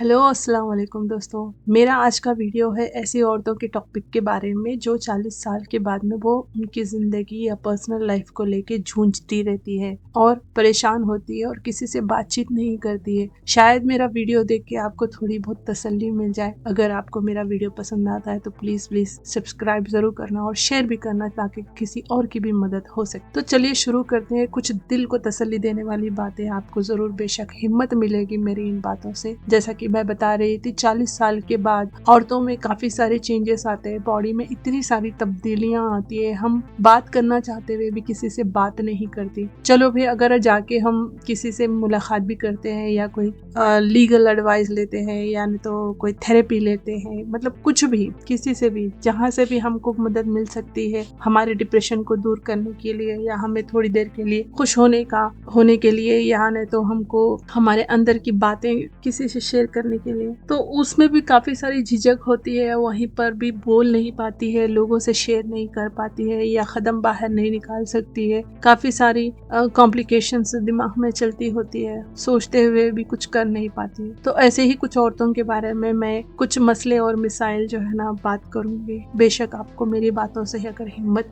Hello अस्सलाम वालेकुम दोस्तों। मेरा आज का वीडियो है ऐसी औरतों के टॉपिक के बारे में जो 40 साल के बाद में वो उनकी ज़िंदगी या पर्सनल लाइफ को लेके जूझती रहती है और परेशान होती है और किसी से बातचीत नहीं करती है। शायद मेरा वीडियो देख के आपको थोड़ी बहुत तसल्ली मिल जाए। अगर आपको मेरा वीडियो पसंद आता है तो प्लीज़ सब्सक्राइब ज़रूर करना और शेयर भी करना ताकि किसी और की भी मदद हो सके। तो चलिए शुरू करते हैं। कुछ दिल को तसल्ली देने वाली बातें आपको ज़रूर बेशक हिम्मत मिलेगी मेरी इन बातों से। जैसा कि मैं बता रही थी, 40 साल के बाद औरतों में काफी सारे चेंजेस आते हैं, बॉडी में इतनी सारी तब्दीलियां आती है, हम बात करना चाहते हुए भी किसी से बात नहीं करती। चलो भी अगर जाके हम किसी से मुलाकात भी करते हैं या कोई लीगल एडवाइस लेते हैं या नहीं तो कोई थेरेपी लेते हैं, मतलब कुछ भी किसी से भी जहाँ से भी हमको मदद मिल सकती है हमारे डिप्रेशन को दूर करने के लिए या हमें थोड़ी देर के लिए खुश होने के लिए या नहीं तो हमको हमारे अंदर की बातें किसी से शेयर करने के लिए, तो उसमें भी काफी सारी झिझक होती है। वहीं पर भी बोल नहीं पाती है, लोगों से शेयर नहीं कर पाती है या कदम बाहर नहीं निकाल सकती है। काफी सारी कॉम्प्लिकेशंस दिमाग में चलती होती है, सोचते हुए भी कुछ कर नहीं पाती। तो ऐसे ही कुछ औरतों के बारे में मैं कुछ मसले और मिसाइल जो है ना बात करूंगी। बेशक आपको मेरी बातों से अगर हिम्मत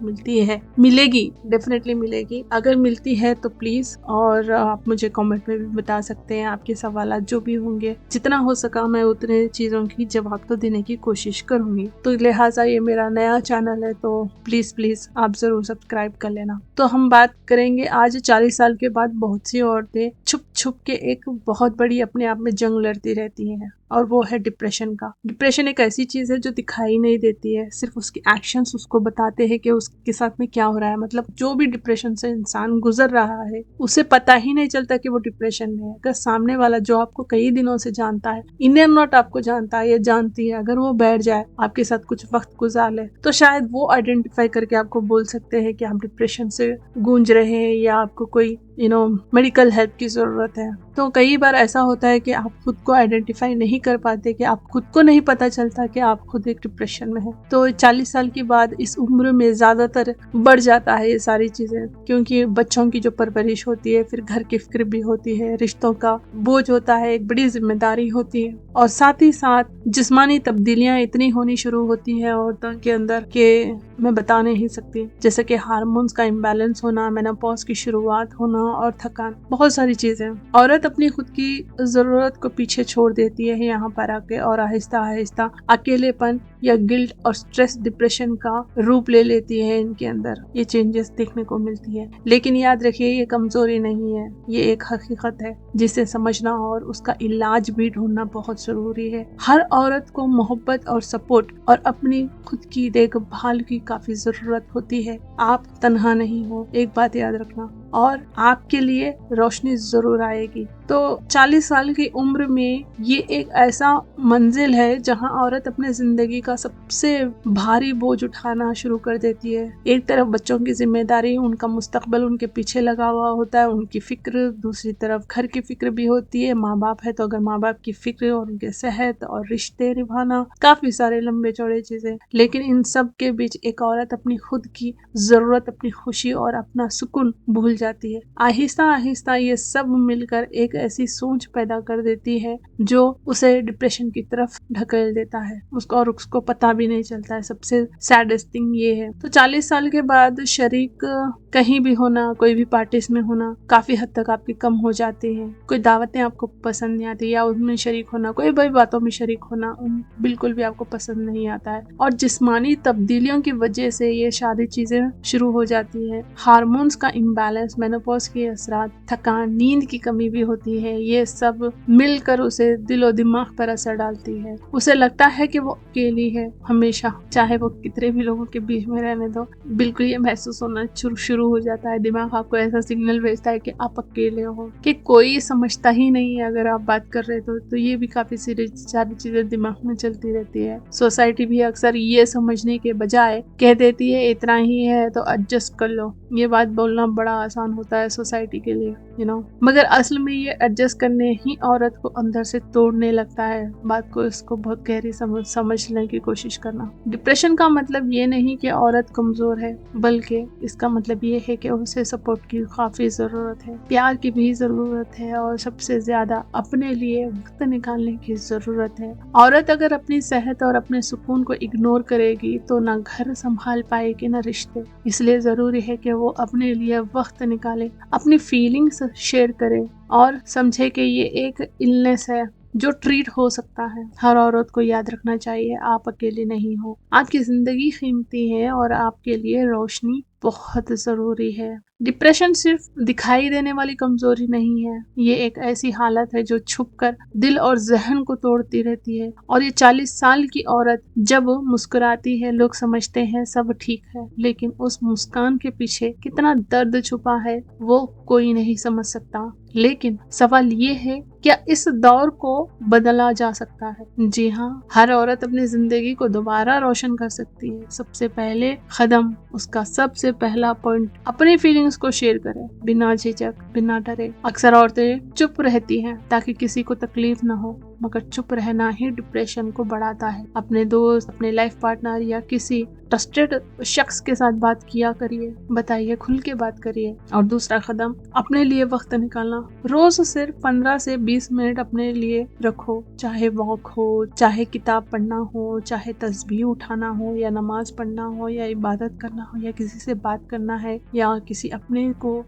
मिलेगी डेफिनेटली मिलेगी। अगर मिलती है तो प्लीज, और आप मुझे कमेंट में भी बता सकते हैं आपके सवाल जो भी होंगे। जितना हो सका मैं उतने चीजों की जवाब तो देने की कोशिश करूंगी। तो लिहाजा ये मेरा नया चैनल है तो प्लीज आप जरूर सब्सक्राइब कर लेना। तो हम बात करेंगे आज 40 साल के बाद बहुत सी औरतें छुप छुप के एक बहुत बड़ी अपने आप में जंग लड़ती रहती हैं, और वो है डिप्रेशन का। डिप्रेशन एक ऐसी चीज है जो दिखाई नहीं देती है, सिर्फ उसके एक्शंस उसको बताते हैं कि उसके साथ में क्या हो रहा है। मतलब जो भी डिप्रेशन से इंसान गुजर रहा है उसे पता ही नहीं चलता कि वो डिप्रेशन में है। अगर सामने वाला जो आपको कई दिनों से जानता है, इन एंड नॉट आपको जानता है या जानती है, अगर वो बैठ जाए आपके साथ कुछ वक्त गुजार ले तो शायद वो आइडेंटिफाई करके आपको बोल सकते हैं कि आप डिप्रेशन से गूंज रहे हैं या आपको कोई मेडिकल हेल्प की जरूरत है। तो कई बार ऐसा होता है कि आप खुद को आइडेंटिफाई नहीं कर पाते, कि आप खुद को नहीं पता चलता कि आप खुद एक डिप्रेशन में हैं। तो 40 साल के बाद इस उम्र में ज्यादातर बढ़ जाता है ये सारी चीजें, क्योंकि बच्चों की जो परवरिश होती है, फिर घर की फिक्र भी होती है, रिश्तों का बोझ होता है, एक बड़ी जिम्मेदारी होती है, और साथ ही साथ जिस्मानी तब्दीलियां इतनी होनी शुरू होती है औरतों के अंदर कि मैं बता नहीं सकती। जैसे कि हार्मोन्स का इम्बैलेंस होना, मेनोपॉज की शुरुआत होना और थकान, बहुत सारी चीजें। औरत अपनी खुद की जरूरत को पीछे छोड़ देती है यहाँ पर आके, और आहिस्ता आहिस्ता अकेलेपन या गिल्ट और स्ट्रेस डिप्रेशन का रूप ले लेती है। इनके अंदर ये चेंजेस देखने को मिलती है। लेकिन याद रखिए, ये कमजोरी नहीं है, ये एक हकीकत है जिसे समझना और उसका इलाज भी ढूंढना बहुत जरूरी है। हर औरत को मोहब्बत और सपोर्ट और अपनी खुद की देखभाल की काफी जरूरत होती है। आप तन्हा नहीं हो, एक बात याद रखना, और आपके लिए रोशनी जरूर आएगी। तो 40 साल की उम्र में ये एक ऐसा मंजिल है जहां औरत अपने जिंदगी का सबसे भारी बोझ उठाना शुरू कर देती है। एक तरफ बच्चों की जिम्मेदारी, उनका मुस्तकबिल उनके पीछे लगा हुआ होता है, उनकी फिक्र, दूसरी तरफ घर की फिक्र भी होती है। माँ बाप है तो अगर माँ बाप की फिक्र और उनके सेहत और रिश्ते निभाना, काफी सारे लंबे चौड़े चीजें। लेकिन इन सब के बीच एक औरत अपनी खुद की जरूरत, अपनी खुशी और अपना सुकून भूल जाती है। आहिस्ता आहिस्ता ये सब मिलकर एक ऐसी सोच पैदा कर देती है जो उसे डिप्रेशन की तरफ ढकेल देता है, उसको पता भी नहीं चलता है। सबसे सैडेस्ट थिंग ये है। तो 40 साल के बाद शरीक कहीं भी होना, कोई भी पार्टीज में होना काफी हद तक आपकी कम हो जाती है। कोई दावतें आपको पसंद नहीं आती या उनमें शरीक होना, कोई बड़ी बातों में शरीक होना बिल्कुल भी आपको पसंद नहीं आता है। और जिस्मानी तब्दीलियों की वजह से ये सारी चीजें शुरू हो जाती है। हार्मोन्स का इम्बैलेंस, मेनोपॉज के असरात, थकान, नींद की कमी भी होती है। ये सब मिलकर उसे दिलो दिमाग पर असर डालती है। उसे लगता है कि वो अकेली है हमेशा, चाहे वो कितने भी लोगों के बीच में रहने दो। बिल्कुल ये महसूस होना शुरू हो जाता है। दिमाग आपको ऐसा सिग्नल भेजता है कि आप अकेले हो, कि कोई समझता ही नहीं है अगर आप बात कर रहे तो ये भी काफी सारी चीजें दिमाग में चलती रहती है। सोसाइटी भी अक्सर ये समझने के बजाय कह देती है इतना ही है तो एडजस्ट कर लो। ये बात बोलना बड़ा आसान होता है सोसाइटी के लिए, मगर असल में ये एडजस्ट करने ही औरत को अंदर से तोड़ने लगता है। बात को इसको बहुत गहरी समझने की कोशिश करना। डिप्रेशन का मतलब ये नहीं कि औरत कमजोर है, बल्कि इसका मतलब ये है कि उसे सपोर्ट की काफ़ी ज़रूरत है, प्यार की भी ज़रूरत है और सबसे ज़्यादा अपने लिए वक्त निकालने की ज़रूरत है। औरत अगर अपनी सेहत और अपने सुकून को इग्नोर करेगी तो ना घर संभाल पाएगी ना रिश्ते। इसलिए ज़रूरी है कि वो अपने लिए वक्त निकाले, अपनी फीलिंग्स शेयर करे और समझे कि ये एक इलनेस है जो ट्रीट हो सकता है। हर औरत को याद रखना चाहिए, आप अकेली नहीं हो, आपकी जिंदगी कीमती है और आपके लिए रोशनी बहुत जरूरी है। डिप्रेशन सिर्फ दिखाई देने वाली कमजोरी नहीं है, ये एक ऐसी हालत है जो छुपकर दिल और जहन को तोड़ती रहती है। और ये 40 साल की औरत जब मुस्कुराती है लोग समझते हैं सब ठीक है, लेकिन उस मुस्कान के पीछे कितना दर्द छुपा है वो कोई नहीं समझ सकता। लेकिन सवाल ये है, क्या इस दौर को बदला जा सकता है? जी हाँ, हर औरत अपनी जिंदगी को दोबारा रोशन कर सकती है। सबसे पहले कदम, उसका सबसे पहला पॉइंट, अपनी फीलिंग्स को शेयर करे बिना झिझक, बिना डरे। अक्सर औरतें चुप रहती हैं ताकि किसी को तकलीफ ना हो, मगर चुप रहना ही डिप्रेशन को बढ़ाता है। अपने दोस्त, अपने लाइफ पार्टनर या किसी ट्रस्टेड शख्स के साथ बात किया करिए, बताइए, खुल के बात करिए। और दूसरा कदम, अपने लिए वक्त निकालना। रोज सिर्फ 15 से 20 मिनट अपने लिए रखो, चाहे वॉक हो, चाहे किताब पढ़ना हो, चाहे तस्बीह उठाना हो या नमाज पढ़ना हो या इबादत करना हो या किसी से बात करना है या किसी अपने को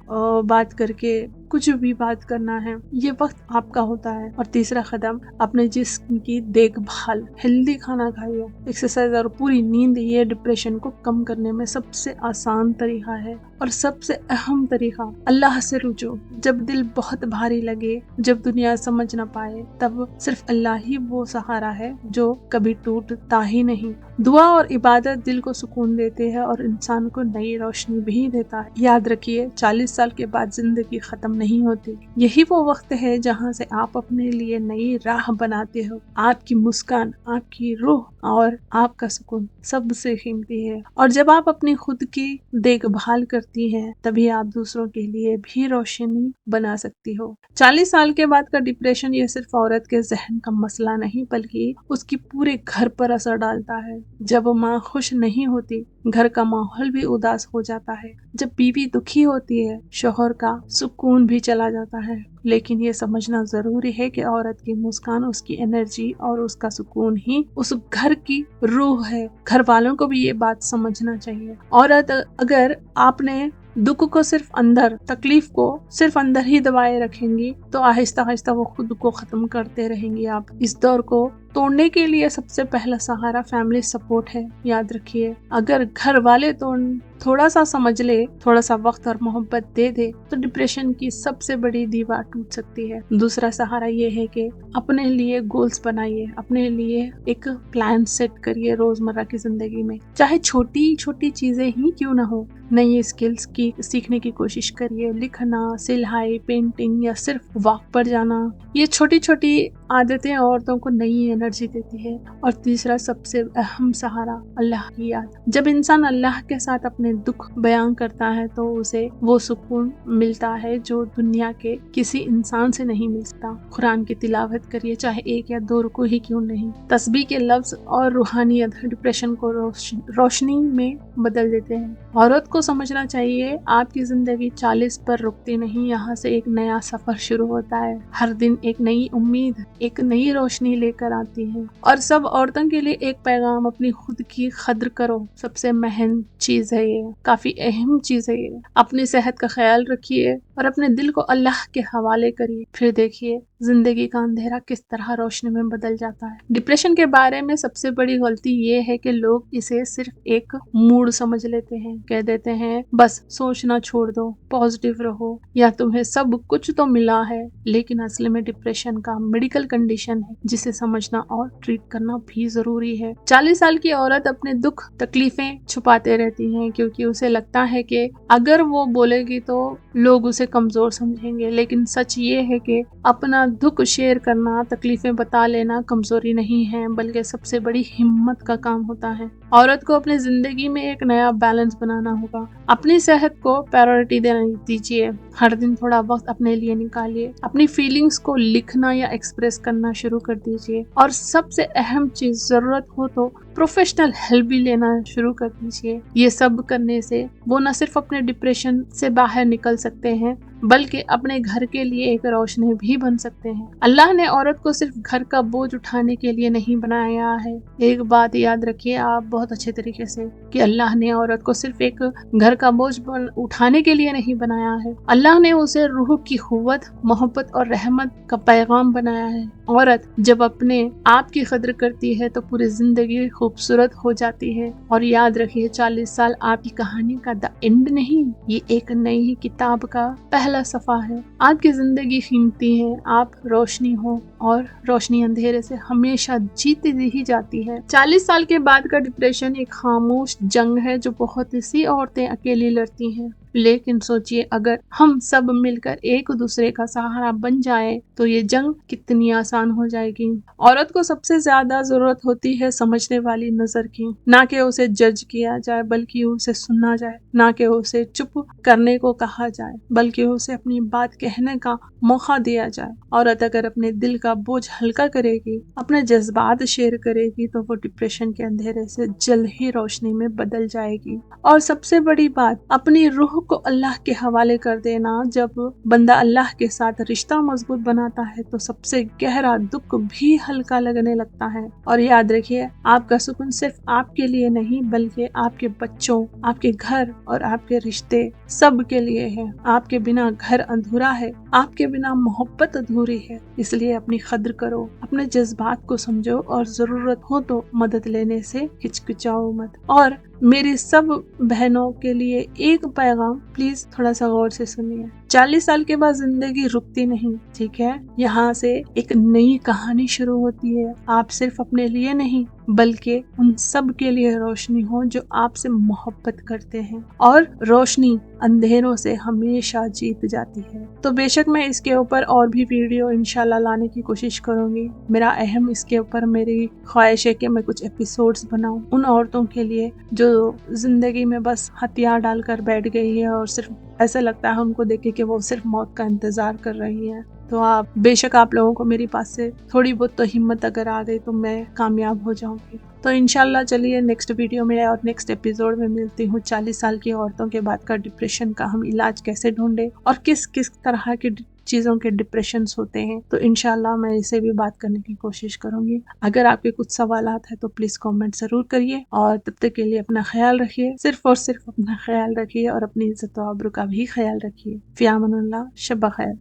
बात करके कुछ भी बात करना है, ये वक्त आपका होता है। और तीसरा कदम, अपने जिस्म की देखभाल, हेल्दी खाना खाइए, एक्सरसाइज और पूरी नींद। ये डिप्रेशन को कम करने में सबसे आसान तरीका है। और सबसे अहम तरीका, अल्लाह से रुजू। जब दिल बहुत भारी लगे, जब दुनिया समझ ना पाए, तब सिर्फ अल्लाह ही वो सहारा है जो कभी टूटता ही नहीं। दुआ और इबादत दिल को सुकून देते हैं और इंसान को नई रोशनी भी देता है। याद रखिए, 40 साल के बाद जिंदगी खत्म नहीं होती। यही वो वक्त है जहाँ से आप अपने लिए नई राह बनाते हो। आपकी मुस्कान, आपकी रूह और आपका सुकून सबसे कीमती है। और जब आप अपनी खुद की देखभाल करती हैं, तभी आप दूसरों के लिए भी रोशनी बना सकती हो। 40 साल के बाद का डिप्रेशन ये सिर्फ औरत के जहन का मसला नहीं, बल्कि उसकी पूरे घर पर असर डालता है। जब माँ खुश नहीं होती, घर का माहौल भी उदास हो जाता है। जब बीवी दुखी होती है, शौहर का सुकून भी चला जाता है। लेकिन ये समझना जरूरी है कि औरत की मुस्कान, उसकी एनर्जी और उसका सुकून ही उस घर की रूह है। घर वालों को भी ये बात समझना चाहिए। औरत अगर आपने दुख को सिर्फ अंदर, तकलीफ को सिर्फ अंदर ही दबाए रखेंगी तो आहिस्ता आहिस्ता वो खुद को खत्म करते रहेंगी। आप इस दौर को तोड़ने के लिए सबसे पहला सहारा फैमिली सपोर्ट है। याद रखिए, अगर घर वाले थोड़ा सा समझ ले, थोड़ा सा वक्त और मोहब्बत दे दे, तो डिप्रेशन की सबसे बड़ी दीवार टूट सकती है। दूसरा सहारा ये है कि अपने लिए गोल्स बनाइए, अपने लिए एक प्लान सेट करिए रोजमर्रा की जिंदगी में, चाहे छोटी छोटी चीजें ही क्यों ना हो। नई स्किल्स की सीखने की कोशिश करिए, लिखना, सिलाई, पेंटिंग या सिर्फ वॉक पर जाना। ये छोटी छोटी आदतें औरतों को नई एनर्जी देती है। और तीसरा सबसे अहम सहारा, अल्लाह की याद। जब इंसान अल्लाह के साथ अपने दुख बयान करता है तो उसे वो सुकून मिलता है जो दुनिया के किसी इंसान से नहीं मिल सकता। कुरान की तिलावत करिए, चाहे 1 या 2 रुकू ही क्यों नहीं। तस्बीह के लफ्ज और रूहानियत डिप्रेशन को रोशनी में बदल देते हैं। औरत को समझना चाहिए, आपकी जिंदगी 40 पर रुकती नहीं, यहाँ से एक नया सफर शुरू होता है। हर दिन एक नई उम्मीद, एक नई रोशनी लेकर आती है। और सब औरतों के लिए एक पैगाम, अपनी खुद की कद्र करो। सबसे अहम चीज है ये, काफी अहम चीज है ये। अपनी सेहत का ख्याल रखिए और अपने दिल को अल्लाह के हवाले करिए, फिर देखिए जिंदगी का अंधेरा किस तरह रोशनी में बदल जाता है। डिप्रेशन के बारे में सबसे बड़ी गलती ये है कि लोग इसे सिर्फ एक मूड समझ लेते हैं। कह देते हैं बस सोचना छोड़ दो, पॉजिटिव रहो, या तुम्हें सब कुछ तो मिला है। लेकिन असल में डिप्रेशन का मेडिकल कंडीशन है जिसे समझना और ट्रीट करना भी जरूरी है। 40 साल की औरत अपने दुख तकलीफें छुपाते रहती हैं क्योंकि उसे लगता है कि अगर वो बोलेगी तो लोग उसे कमजोर समझेंगे। लेकिन सच ये है कि अपना दुख शेयर करना, तकलीफें बता लेना कमजोरी नहीं है, बल्कि सबसे बड़ी हिम्मत का काम होता है। औरत को अपनी जिंदगी में एक नया बैलेंस बनाना होगा। अपनी सेहत को प्रायोरिटी देना दीजिए, हर दिन थोड़ा वक्त अपने लिए निकालिए, अपनी फीलिंग्स को लिखना या एक्सप्रेस करना शुरू कर दीजिए, और सबसे अहम चीज, जरूरत हो तो प्रोफेशनल हेल्प भी लेना शुरू कर दीजिए। ये सब करने से वो न सिर्फ अपने डिप्रेशन से बाहर निकल सकते हैं, बल्कि अपने घर के लिए एक रोशनी भी बन सकते हैं। अल्लाह ने औरत को सिर्फ घर का बोझ उठाने के लिए नहीं बनाया है। एक बात याद रखिए आप बहुत अच्छे तरीके से, कि अल्लाह ने औरत को सिर्फ एक घर का बोझ उठाने के लिए नहीं बनाया है। अल्लाह ने उसे रूह की कुव्वत, मोहब्बत और रहमत का पैगाम बनाया है। औरत जब अपने आप की कदर करती है तो पूरी जिंदगी खूबसूरत हो जाती है। और याद रखिए 40 साल आपकी कहानी का द एंड नहीं, ये एक नई किताब का पहला सफा है। आपकी जिंदगी कीमती है, आप रोशनी हो, और रोशनी अंधेरे से हमेशा जीती ही जाती है। 40 साल के बाद का डिप्रेशन एक खामोश जंग है जो बहुत सी औरतें अकेली लड़ती हैं। लेकिन सोचिए, अगर हम सब मिलकर एक दूसरे का सहारा बन जाए तो ये जंग कितनी आसान हो जाएगी। औरत को सबसे ज्यादा जरूरत होती है समझने वाली नजर की, ना कि उसे जज किया जाए बल्कि उसे सुना जाए, ना कि उसे चुप करने को कहा जाए बल्कि उसे अपनी बात कहने का मौका दिया जाए। औरत अगर अपने दिल का बोझ हल्का करेगी, अपने जज्बात शेयर करेगी, तो वो डिप्रेशन के अंधेरे से जल्द ही रोशनी में बदल जाएगी। और सबसे बड़ी बात, अपनी रूह को अल्लाह के हवाले कर देना। जब बंदा अल्लाह के साथ रिश्ता मजबूत बनाता है तो सबसे गहरा दुख भी हल्का लगने लगता है। और याद रखिए, आपका सुकून सिर्फ आपके लिए नहीं बल्कि आपके बच्चों, आपके घर और आपके रिश्ते सब के लिए है। आपके बिना घर अधूरा है, आपके बिना मोहब्बत अधूरी है। इसलिए अपनी कद्र करो, अपने जज्बात को समझो, और जरूरत हो तो मदद लेने से हिचकिचाओ मत। और मेरी सब बहनों के लिए एक पैगाम, प्लीज थोड़ा सा गौर से सुनिए। 40 साल के बाद जिंदगी रुकती नहीं, ठीक है? यहाँ से एक नई कहानी शुरू होती है। आप सिर्फ अपने लिए नहीं बल्कि उन सब के लिए रोशनी हो जो आपसे मोहब्बत करते हैं, और रोशनी अंधेरों से हमेशा जीत जाती है। तो बेशक मैं इसके ऊपर और भी वीडियो इंशाल्लाह लाने की कोशिश करूंगी। मेरा अहम इसके ऊपर मेरी ख्वाहिश है कि मैं कुछ एपिसोड्स बनाऊं उन औरतों के लिए जो जिंदगी में बस हथियार डालकर बैठ गई है और सिर्फ ऐसा लगता है उनको देख के कि वो सिर्फ मौत का इंतजार कर रही है। तो आप बेशक, आप लोगों को मेरी पास से थोड़ी बहुत तो हिम्मत अगर आ गई तो मैं कामयाब हो जाऊंगी। तो इंशाल्लाह चलिए नेक्स्ट वीडियो में और नेक्स्ट एपिसोड में मिलती हूँ। 40 साल की औरतों के बाद का डिप्रेशन का हम इलाज कैसे ढूंढे और किस किस तरह के चीज़ों के डिप्रेशन होते हैं, तो इंशाल्लाह मैं इसे भी बात करने की कोशिश करूंगी। अगर आपके कुछ सवालात हैं तो प्लीज़ कमेंट ज़रूर करिए, और तब तक के लिए अपना ख्याल रखिए, सिर्फ और सिर्फ अपना ख्याल रखिए, और अपनी इज्जत और आबरू का भी ख्याल रखिए। फ़ी अमानिल्लाह, शब खैर।